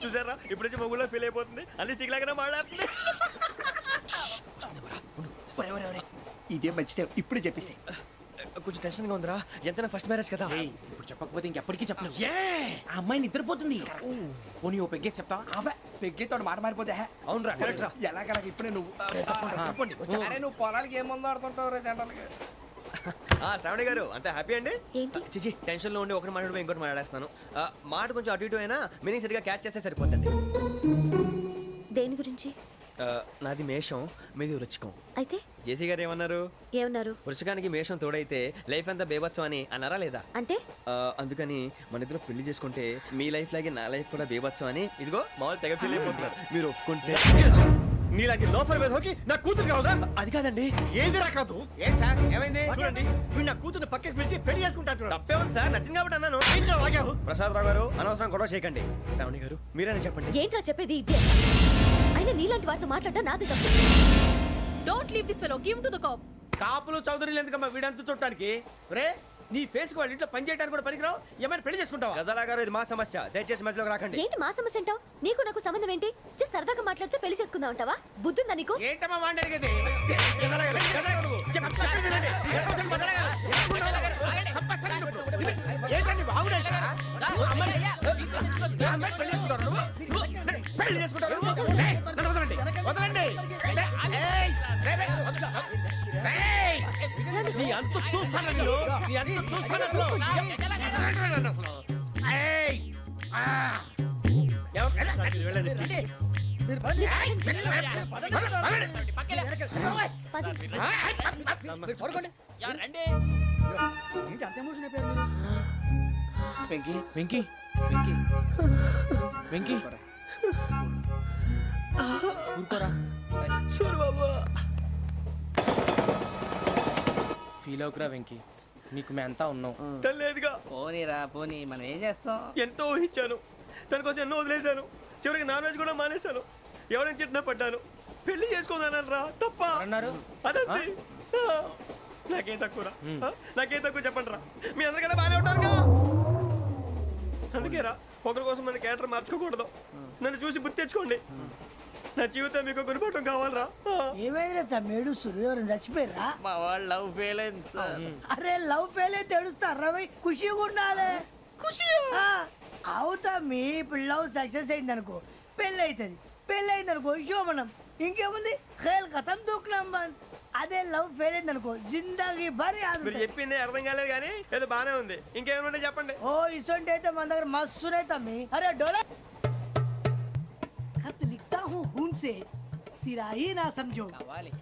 చూసారా ఇప్పుడు నుంచి మొగుల్లో ఫీల్ అయిపోతుంది అన్ని సిగ్లాగానే మాట్లాడుతుంది. ఇదే మంచి టైం ఇప్పుడు చెప్పేసి. కొంచెం టెన్షన్ గా ఉందిరా ఎంతైనా ఫస్ట్ మ్యారేజ్ కదా. ఇప్పుడు చెప్పకపోతే ఇంకెప్పటికీ చెప్పను. ఆ అమ్మాయి నిద్రపోతుంది. పోనీ ఓ పెగ్గేసి చెప్తా. పెగ్గేతో మాట మారిపోతే అవునరా కరెక్ట్ రా. ఎలాగలా ఇప్పుడే నువ్వు తప్పండి వచ్చా. అరే నువ్వు పొలాలకి ఏముందో ఆడుతుంటావు రే జనరల్గా. శ్రావణి గారు అంతే హ్యాపీ అండి. ఏంటి? చిచి టెన్షన్ లో ఉండి ఒకటి మాట్లాడిపోయి ఇంకోటి మాట్లాడేస్తాను. మాట కొంచెం అటు ఇటు అయినా మీనింగ్ సరిగా క్యాచ్ చేస్తే సరిపోతుంది. దేని గురించి? నాది మేషం మీది వృచ్చికం. అయితే జేసీ గారు ఏమన్నారు? ఏమన్నారు? వృచ్చికానికి మేషం తోడైతే లైఫ్ అంతా బేబత్సం అని అన్నారా లేదా? అంటే అందుకని మన ఇద్దరు పెళ్లి చేసుకుంటే మీ లైఫ్ లాగే నా లైఫ్ కూడా బేబత్సం అని ఇదిగో మామూలు తెగ ఫీల్ అయిపోతున్నారు. మీరు ఒప్పుకుంటే నీలాంటి లోఫర్ మీద హోకి నా కూతురు కావాలా? అది కాదండి. ఏది రాకాదు? ఏం సార్ ఏమైంది? చూడండి వీడు నా కూతురు పక్కకి పిలిచి పెళ్లి చేసుకుంటాడు. తప్పే ఉంది సార్ నచ్చింది కాబట్టి అన్నాను. ఏంట్రా వాగావు? ప్రసాద్ రావు గారు అనవసరం గొడవ చేయకండి. శ్రావణి గారు మీరైనా చెప్పండి. ఏంట్రా చెప్పేది? ఇదే అయినా నీలాంటి వారితో మాట్లాడటం నాది తప్పు. Don't leave this fellow, give to the cop. కాపులు చౌదరులు ఎందుకమ్మా వీడంతా చూడటానికి? రే నీ ఫేస్ కు వాళ్ళ ఇంట్లో పని చేయడానికి కూడా పనికిరావు. ఏమైనా పెళ్లి చేసుకుంటావా? గజాలా గారు ఇది మా సమస్య దయచేసి మధ్యలోకి రాకండి. ఏంటి మా సమస్య అంటావు? నీకు నాకు సంబంధం ఏంటి? జస్ట్ సరదాగా మాట్లాడితే పెళ్లి చేసుకుందాం అంటావా? బుద్ధుందా నీకు? ఏంటమ్మా వాడిని అడిగేది? ఏంటండి బాగుండేట? పెళ్లి చేసుకుంటారు నువ్వు? పెళ్లి చేసుకుంటారు నువ్వు? ఏయ్, నన్ను వదలండి వదలండి. ఏయ్, రేయ్, రేయ్, వదలు. ఏయ్, నీ అంత చూస్తాను నేను. నీ అంత చూస్తాను అసలు. వదలండి అసలు. ఏయ్, ఆ. వెళ్ళండి. వెంకీ వెంకీ వెంకీ వెంకీ ఊరుకోరా. ఫీల్ అవుకురా వెంకీ, నీకు మేమంతా ఉన్నాం. తెలియదుగా పోనీరా పోనీ మనం ఏం చేస్తాం? ఎంతో ఊహించాను తన కోసం ఎన్నో వదిలేశాను. చివరికి నాన్ వెజ్ కూడా మానేశాను. ఎవరైనా తిట్టినా పడ్డాను. పెళ్లి చేసుకున్నాను రా తప్ప అన్నారు అదంతే. నాకేం తక్కువ నాకేం తక్కువ చెప్పండి రా. మీ అందరికన్నా బాగానే ఉంటారుగా. అందుకే రా ఒకరి కోసం మన క్యారెక్టర్ మార్చుకోకూడదు. నన్ను చూసి గుర్తు తెచ్చుకోండి. నా జీవితం మీకు గురిపటం కావాలరా. ఏమైందిరా తమ్మేడు సూర్యవరం చచ్చిపోయిరా? మా వాళ్ళు లవ్ ఫెయిల్ అయింది సార్. అరే లవ్ ఫెయిల్ అయితే ఏడుస్తారా? ఖుషిగా ఉండాలి. ఖుషి అవుతా మీ ఇప్పుడు లవ్ సక్సెస్ అయింది అనుకో పెళ్ళి అవుతుంది. పెళ్ళి అయింది అనుకో శోభనం. ఇంకేముంది ఖేల్ కథం దూకునాం బాన్. అదే లవ్ ఫెయిల్ అయింది అనుకో జిందాగీ భారీ. మీరు చెప్పింది అర్థం కాలేదు కానీ ఏదో బానే ఉంది. ఇంకేమైనా చెప్పండి. ఓ ఇసొంటి అయితే మన దగ్గర మస్తునే తమ్మి. అరే డోలా खत लिखता हूँ खून से सिरा ही ना समझो,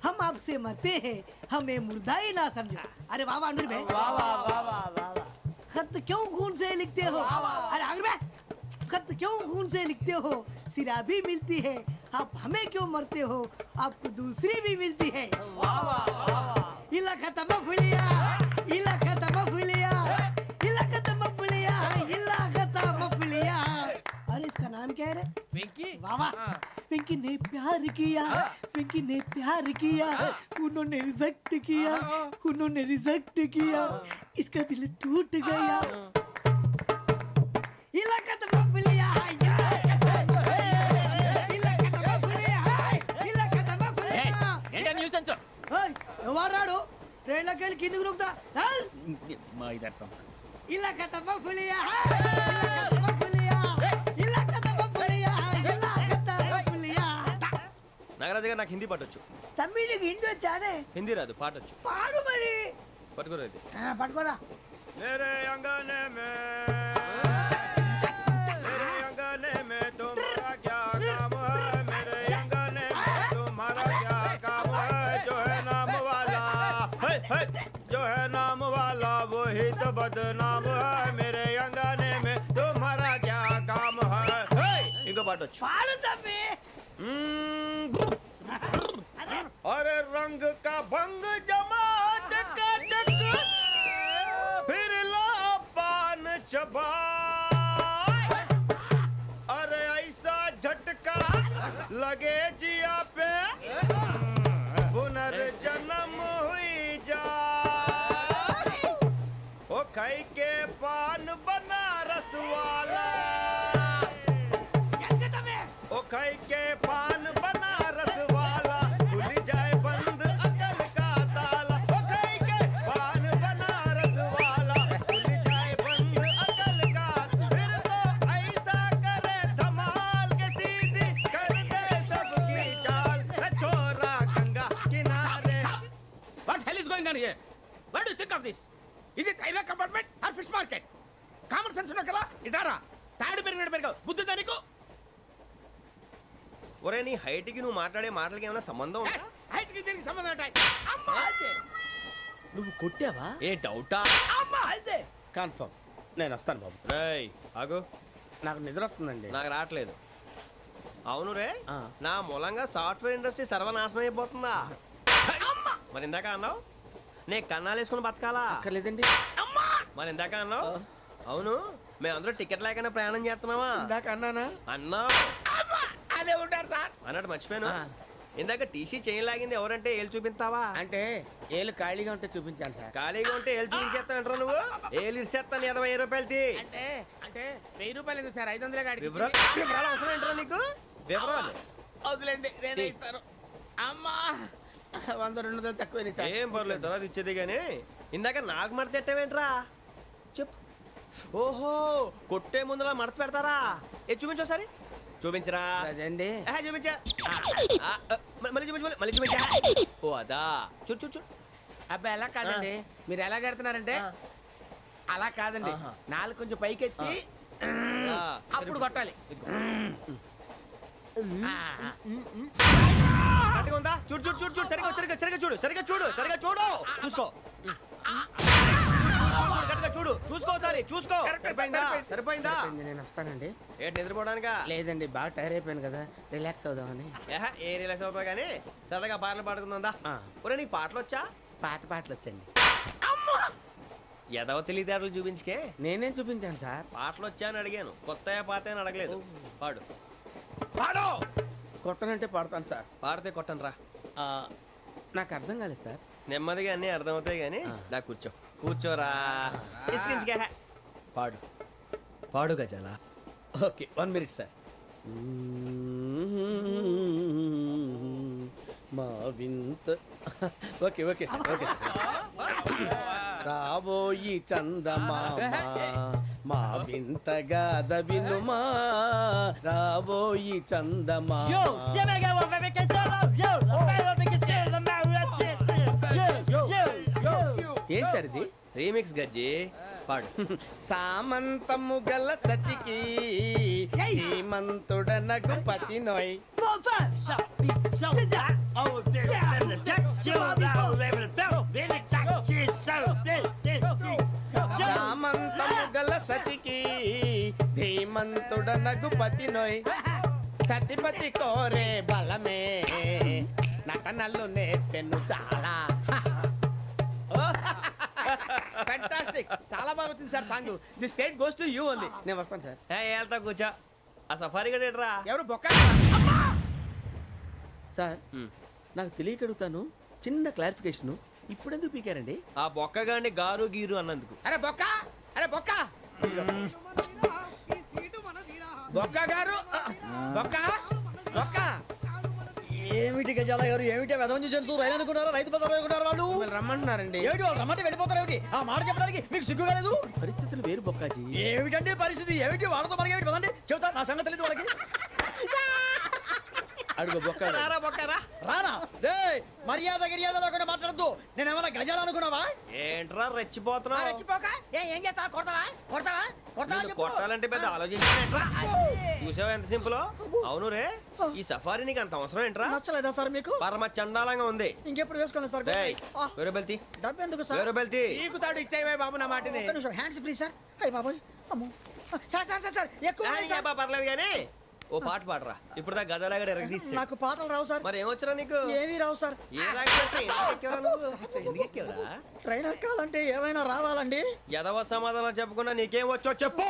हम आपसे मरते हैं हमें मुर्दा ही ना समझो. अरे वाह वाह अनुर भाई वाह वाह वाह वाह वाह. खत क्यों खून से लिखते हो? अरे अनुर भाई खत क्यों खून से लिखते हो? सिरा भी मिलती है आप हमें क्यों मरते हो? आपको दूसरी भी मिलती है. वाह वाह वाह. इला खत्म फुलिया इला खत्म फुलिया इला खत्म फुलिया इला खत्म फुलिया. अरे इसका नाम क्या है रे? వెంకీ वाह वाह. पिंकी ने प्यार किया पिंकी ने प्यार किया उन्होंने रिजेक्ट किया उन्होंने रिजेक्ट किया इसका दिल टूट गया. इलाका तो बबलिया इलाका तो बबलिया. ఏంటా న్యూసెన్స్? ఎవరాడు ట్రైన్ లోకి వెళ్ళి కిందికి నొక్కుతా. మా ఇదర్శం ఇలాకా तो बबलिया इलाका तो बबलिया इलाका तो बबलिया इलाका तो बबलिया. నాగరాజు గారు నాకు హిందీ పాటొచ్చు. తమ్మి నీకు హిందీ వచ్చానే? హిందీ రాదు పాటొచ్చు. పాడు మరి. పట్టుకోరు అయితే పట్టుకోరా. मेरे अंगने में मेरे अंगने में तुम्हारा क्या काम है? मेरे अंगने में तुम्हारा क्या काम है? जो है नाम वाला जो है नाम वाला वही तो बदनाम है. मेरे अंगने में तुम्हारा क्या काम है? इनको बाटो పాడు తమ్మి. अरे रंग का भंग जमा चकाचक फिर ला पान चबा. अरे ऐसा झटका लगे जिया पे पुनर्जन्म हुई जा. खाई के पान बनारस वाला ओ खाई के पान बनारस वाला खुल जाए बंद अकल का ताला ओ खाई के पान बनारस वाला खुल जाए बंद अकल का फिर तो ऐसा करे धमाल के सीधी कर दे सबकी चाल छोरा गंगा किनारे. What hell is going on here? What do you think of this? Is it railway compartment or fish market? Common sense ఉన్న కదా ఇటారా తాడు పెరిగావు బుద్ధి దానికి ఒరే నీ హైట్ కి నువ్వు మాట్లాడే మాటలకి ఏమైనా సంబంధం ఉందా? హైట్ కి దీనికి సంబంధం ఉంటాయి అమ్మా నువ్వు కొట్టావా? ఏ డౌటా? అమ్మా అయితే కన్ఫర్మ్ నేను వస్తాను బాబు. రేయ్ ఆగు, నాకు నిద్ర వస్తుందండి. నాకు రావట్లేదు. అవును రే, నా మూలంగా సాఫ్ట్వేర్ ఇండస్ట్రీ సర్వనాశనం అయిపోతుందా? మరి ఇందాక అన్నావు నే కన్నాలు వేసుకుని బతకాలా? అక్కర్లేదండి. మరి ఇందాక అన్నావు అవును మేమందరూ టికెట్ లేకుండా ప్రయాణం చేస్తున్నావా? ఇందాక అన్నానా? అన్నావు. అదే ఉంటారు సార్. అన్నట్టు మర్చిపోయాను, ఇందాక టీసీ చేయి లాగింది ఎవరంటే ఏళ్ళు చూపిస్తావా? అంటే ఏళ్ళు ఖాళీగా ఉంటే చూపించాలి సార్. ఖాళీగా ఉంటే ఏళ్ళు చూపించేస్తానంటారా నువ్వు? ఏళ్ళు ఇచ్చేస్తాను 20 రూపాయలది. అంటే అంటే 1000 రూపాయలు ఎందుకు సార్? 500 గాడికి వివరాలు అవసరం ఏంటరా నీకు? వివరాలు వదిలేండి నేనే ఇస్తాను. అమ్మా 100 200 తక్కువ సార్. ఏం పర్లేదు తర్వాత ఇచ్చేది కానీ ఇందాక నాకు మడత ఎట్టవేంట్రా చెప్పు. ఓహో కొట్టే ముందులా మడత పెడతారా? ఏ చూపించు ఒకసారి. చూపించరా? అదండి చూపించా. మళ్ళీ చూపించు, మళ్ళీ చూపించా. ఓ అదా, చూడు చూడు చూడు. అబ్బాయి ఎలా కాదండి, మీరు ఎలా కడుతున్నారంటే అలా కాదండి, నాలుగు కొంచెం పైకెత్తి అప్పుడు కొట్టాలి. కరెక్ట్గా ఉందా? చూడు చూడు చూడు చూడు, సరిగా సరిగా సరిగా చూడు, సరిగా చూడు, సరిగా చూడు, చూసుకో. కరెక్ట్గా చూడు, చూసుకో ఒకసారి చూసుకో. సరిపోయిందా? సరిపోయిందా? నేను వస్తానండి. ఏంటి నిద్రపోవడానికా? లేదండి బాగా టైర్ అయిపోయాను కదా, రిలాక్స్ అవుదామని. ఏ రిలాక్స్ అవుతావు కానీ సరదాగా పాటలు పాడుకుందా? ఒరే నీకు పాటలు వచ్చా? పాత పాటలు వచ్చండి. ఎదవ తెలివితేటలు చూపించుకే. నేనేం చూపించాను సార్? పాటలు వచ్చా అని అడిగాను, కొత్త పాత అని అడగలేదు. పాడు పాడు. కొట్టనంటే పాడతాను సార్. పాడితే కొట్టను రా. నాకు అర్థం కాలేదు సార్. నెమ్మదిగా అన్నీ అర్థమవుతాయి కానీ దా కూర్చో. కూర్చోరా. ఇసుకించుకే. పాడు పాడు గజాల. Okay 1 minute sir. మా వింత okay okay sir okay sir. రాబోయి చందమామ మా వింతగా వినుమా, రాబోయి చందమామ. ఏంటి సార్ ఇది? రీమిక్స్ గజ్జి. పాడు. సామంతము గల సతికి శ్రీమంతుడనగు పతి నోయ్. సామంతము గల సతికి ధీమంతుడనగు పతి నోయ్. సతిపతి కోరే బలమే నటనలు నేర్పెను చాలా. ఫ్యాంటాస్టిక్, చాలా బాగా వచ్చింది sir song. The state goes to you only. నేను వస్తాను సార్. వెళ్తా కూర్చో. ఆ సఫారీ గడేట్రా. ఎవరు బొక్క సార్? నాకు తెలియక అడుగుతాను, చిన్న క్లారిఫికేషన్. ఇప్పుడు ఎందుకు పీకారండి? ఆ బొక్కగాండి గారు గీరు అన్నందుకు. అరే బొక్క, అరే బొక్క, బొక్క గారు, బొక్క బొక్క. ఏమిటి గజాల గారు, ఏమిటి వెదవని జంతువు రైలు అనుకున్నారా? రైతు బజార్ అనుకున్నారు వాళ్ళు. రమ్మంటున్నారండి. ఏమిటి వాళ్ళు రమ్మంటే వెళ్ళిపోతారు? ఏమిటి ఆ మాట చెప్పడానికి మీకు సిగ్గు కాలేదు? పరిస్థితులు వేరు బొక్కాజీ. ఏమిటంటే పరిస్థితి? ఏమిటి వాళ్ళతో మనకి ఏమిటి? పదండి చెబుతా, నా సంగతి తెలియదు వాళ్ళకి. అడుగు బొక్క. రారా బొక్కరా. రానా రే, మర్యాద గిర్యాద లేకుండా మాట్లాడద్దు. నేను ఏమైనా గజాలు అనుకున్నావా? ఏంట్రా రెచ్చిపోతున్నావు? రెచ్చిపోక ఏం చేస్తావా? కొడతావా కొడతావా కొడతావా నిన్ను కొట్టాలంటే పెద్ద ఆలోచించానేంట్రా. చూసావా ఎంత సింపుల్? అవును రే, ఈ సఫారీ నీకు అంత అవసరం ఏంట్రా? నచ్చలేదా సార్ మీకు? పరమ చండాలంగా ఉంది. ఇంకెప్పుడు వేసుకోండి సార్. రేయ్, వేరే బెల్తి, డబ్బు ఎందుకు సార్? వేరే బెల్తి. నీకు తాడు ఇచ్చేవే బాబు నా మాటని. ఒక్క నిమిషం, హ్యాండ్స్ ఫ్రీ సార్. అయ్య బాబోయ్, అమ్మో. సార్ సార్ సార్ సార్ ఎక్కువ ఉన్నాయి సార్. పర్లేదు కానీ ఓ పాట పాడరా. ఇప్పుడు దా గదలాగడ ఎరగదీసి. నాకు పాటలు రావు సార్. మరి ఏమొచ్చరా నీకు? ఏమీ రావు సార్. ఏ రాకెవరా? ట్రైన్ ఎక్కాలంటే ఏమైనా రావాలండి. ఎదవ సమాధానం చెప్పకుండా నీకేం వచ్చో చెప్పు.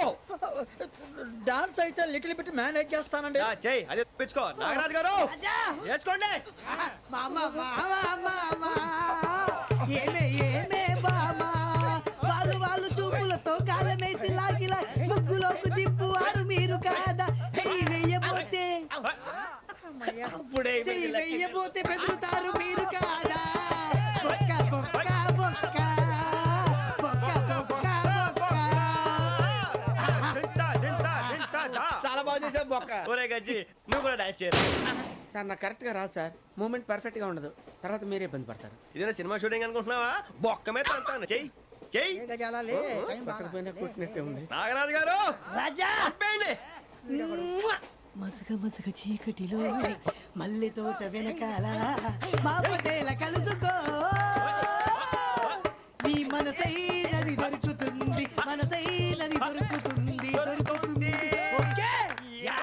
డాన్స్ అయితే లిటిల్ బిట్ మేనేజ్ చేస్తానండి. చెయ్యి, అదే తెప్పించుకో. నాగరాజు గారు వేసుకోండి. ఏమే ఏమే బామా, వాళ్ళు చూపులు ఊపులోకి తిప్పువారు మీరు కాదా చెయ్యి వెయ్యబోతే అప్పుడే చెయ్యి వెయ్యబోతే బెదురుతారు మీరు కాదా బొక్క బొక్క బొక్క బొక్క బొక్క బొక్క చాలా బాగా చేసావు బొక్క. ఒరే గజ్జి నువ్వు కూడా డాన్స్ చేయరు. సార్ నాకు కరెక్ట్గా రాదు సార్ మూమెంట్ పర్ఫెక్ట్గా ఉండదు తర్వాత మీరే ఇబ్బంది పడతారు. ఇదేనా సినిమా షూటింగ్ అనుకుంటున్నావా? బొక్క మీద అంటాను. చెయ్యి చెయ్యి. పక్కన పోయినా కొట్టినట్టే ఉంది. నాగరాజు గారు రాజా ఆపేయండి. మసక మసక చీకటిలో మల్లె తోట వెనకాల మా పటేల కలుసుకో నీ మనసైనది దొరుకుతుంది మనసైనది దొరుకుతుంది దొరుకుతుంది okay yeah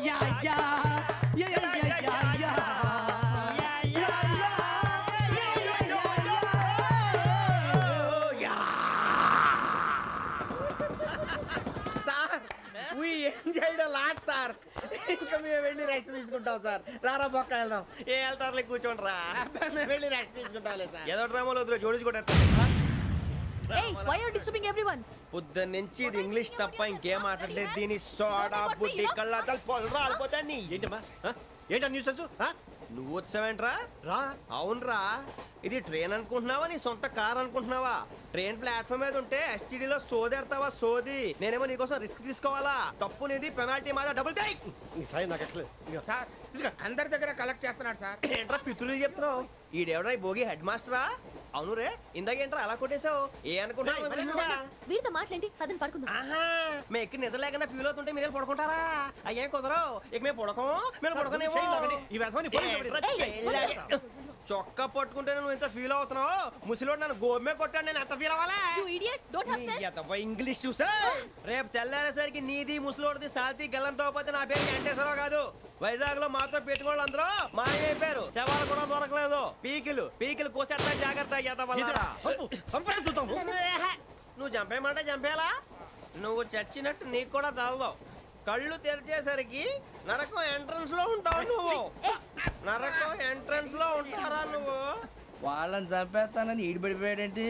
yeah yeah yeah yeah yeah yeah yeah yeah yeah sir we enjoyed a lot, sir. ఇంకా మేము వెళ్ళి రెస్ట్ తీసుకుంటాం సార్. రారా బొక్క వెళ్దాం. ఏ వెళ్తారులే కూర్చోండి రా. మేము వెళ్ళి రెస్ట్ తీసుకుంటాంలే సార్. ఏదో డ్రామాలో వద్దు జోడించుకుంటా. Hey, why are you disturbing everyone? పొద్దున్న నుంచి ఇది ఇంగ్లీష్ తప్ప ఇంకేం మాట్లాడలేదు. దీని సోడా బుడ్డి కళ్ళ పొలరా అల్పోతా నీ. ఏంటమ్మా ఏంటా న్యూస్ వచ్చు నువ్వు వచ్చావేంట్రా? రా అవునరా, ఇది ట్రైన్ అనుకుంటున్నావా నీ సొంత కార్ అనుకుంటున్నావా? ట్రైన్ ప్లాట్ఫామ్ మీద ఉంటే ఎస్టీడీలో సోదేడతావా సోది? నేనేమో నీకోసం రిస్క్ తీసుకోవాలా? తప్పు నీది, పెనాల్టీ మాదా, డబుల్ టై. ఈ సాయి నాకు ఎక్కలేదు సార్ అందరి దగ్గర కలెక్ట్ చేస్తున్నాడు సార్. ఏంట్రా పితులు చెప్తున్నావు? ఈడెవడ్రా ఈ భోగి హెడ్ మాస్టరా? అవును రే, ఇందాకేంట్రా అలా కొట్టేశావు? ఏ అనుకుంటున్నావు? వీరితో మాట్లాడి పదని పడుకుందాం. ఆహా, మేము ఎక్కడ నిద్ర లేకుండా ఫీల్ అవుతుంటే మీరు పడుకుంటారా? అయ్యేం కుదరవు. ఇక మేము పడకం, మేము పడకనేమో. ఈ వ్యసనాన్ని చొక్కా పట్టుకుంటే నువ్వు ఎంత ఫీల్ అవుతున్నావు? ముసలివాడు నన్ను గోమే కొట్టాడు, నేను ఎంత ఫీల్ అవ్వాలా? You idiot, don't have sense. English చూసా? రేపు తెల్లారేసరికి నీది ముసలోడిది సాల్తీ గల్లంతో పోతే నా పేరు వెంకటేశ్వరరావు కాదు. వైజాగ్ లో మాతో పెట్టుకోళ్ళు అందరూ మాయమైపోయారు. శవాలు కూడా దొరకలేదు. పీకిలు కోసేస్తా, జాగ్రత్త. చూద్దాం. నువ్వు చంపేయమంటే చంపేలా? నువ్వు చచ్చినట్టు నీకు కూడా తగదు. కళ్ళు తెరిచేసరికి నరకం ఎంట్రన్స్ లో ఉంటావు నువ్వు. నరకం ఎంట్రన్స్ లో ఉంటారా నువ్వు? వాళ్ళని చంపేస్తానని ఈడిపడిపోయాడేంటి?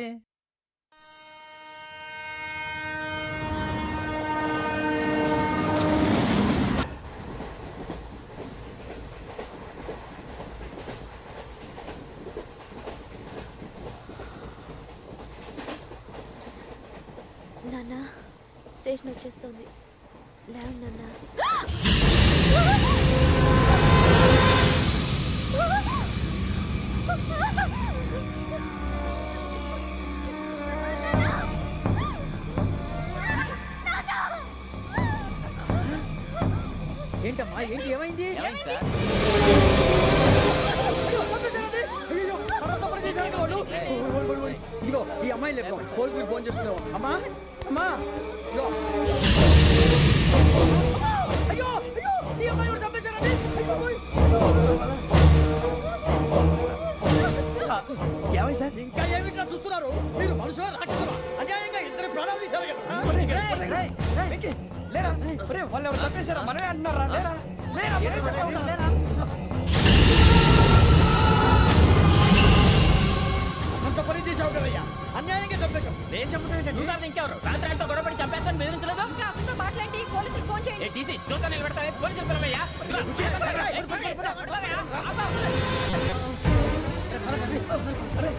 నాన్న స్టేషన్ వచ్చేస్తుంది. లేవు నాన్న. ఏంటమ్మా ఏంటి ఏమైంది? ఇదిగో ఈ అమ్మాయి లేపు పోలీసులకు ఫోన్ చేస్తున్నావు. అమ్మా అమ్మా ఇదిగో. అయ్యో అయ్యో ఈ అమ్మాయి కూడా చంపేశారండి. ఏమై సార్ ఇంకా ఏమిట్లా చూస్తున్నారు? మీరు మనుషుల రాక్షసులా? అన్యాయంగా ఇద్దరు ప్రాణాలు తీశారు కదా. లేరా వాళ్ళు ఎవరు చంపేశారా? మనమే అంటున్నారా? లేరా లేరా అంత పని చేసావు కదయ్యా, అన్యాయంగా చంపేశావు. నేను చెప్పడం నువ్వు ఇంకెవరు రాత్రి గొడవపడి చంపేస్తాను బెదిరించలేదు. మాట్లాడి పోలీసులకు ఫోన్ చేయండి. టీసీ చూస్తా నిలబెడతా పోలీసులు పిలవయ్యా. అరే